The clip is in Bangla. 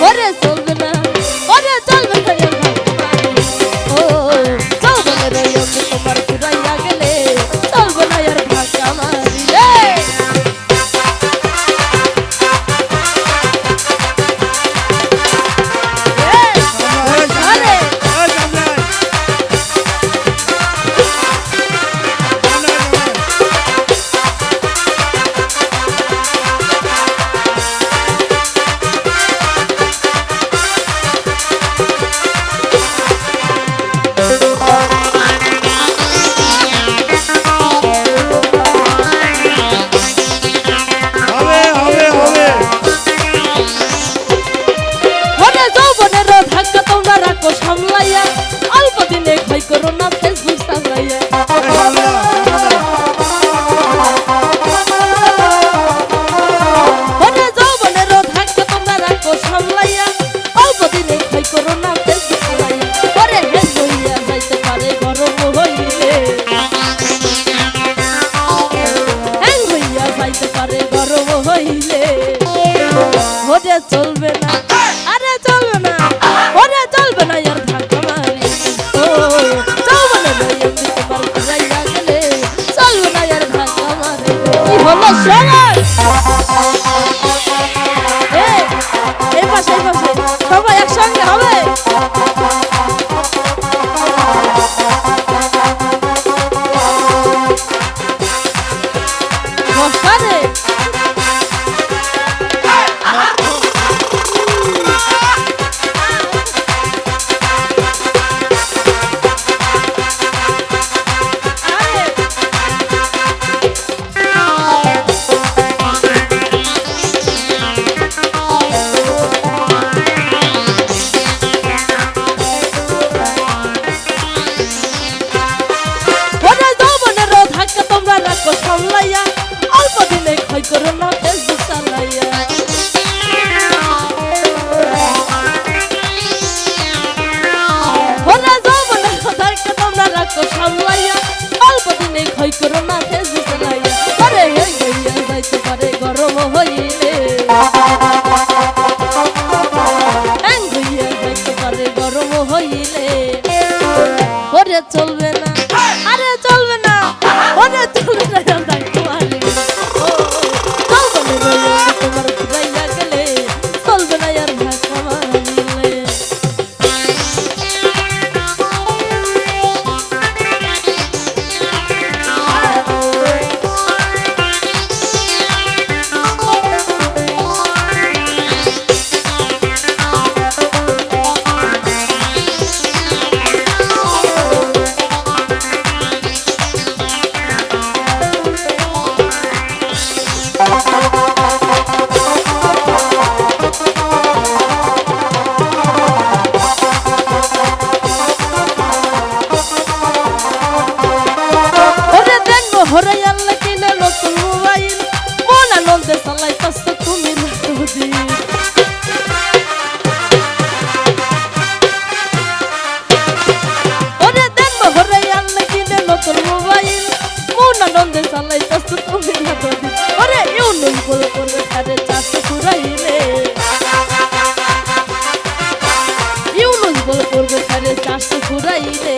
ওরে চলবে না ওরে চলবে না ও চলবে না রে আমি তোমার ঘুরাইয়া গেলে চলবে না আর ভাগা মারিলে সামলাইয়া অল্প দিনে ক্ষয় করো না ফেসবুক সামলাইয়া যৌবনের ধাক্কা তোমরা রাখো সামলাইয়া অল্প দিনে ক্ষয় করো না ফেসবুক সামলাইয়া পরে হেস হইয়া যাইতে পারে গরম হইলে হ্যাং হইয়া যাইতে পারে গরম হইলে ওরে চলবে না আরে চলবে না ওরে চলবে না আর ধাক্কা মারি ও চলবে না আমি তোমার ঘুরাইয়া গেলে চলবে না আর ধাক্কা মারি কি হলো সবাই এই পাশে সবাই একসঙ্গে হবে বসারে সামলাইয়া অল্প দিনে ক্ষয় করো না ফেসবুক চালাইয়া ওরা যৌবনের ধাক্কা তোমরা রাখো সামলাইয়া অল্প দিনে ক্ষয় করো না ফেসবুক চালাইয়া আরে হইয়া যাইতে পারে গরম হইলে হইয়া যাইতে পারে গরম হইলে ওরে চলবে না আরে চলবে না ওরে চলবে না তোমার ঘুরাইয়া গেলে চলবে না আর ধাক্কা মারিলে হরাইয়াল্লা কিনে নতুন মোবাইল মন আনন্দে চালাইতাছ তুমি রাতদিন ওরে দেন হরাইয়াল্লা কিনে নতুন মোবাইল মন আনন্দে চালাইতাছ তুমি রাতদিন ওরে ইউনুস বল করে তারে চাষ ঘুরাইলে ইউনুস বল করবে তারে চাষ ঘুরাইলে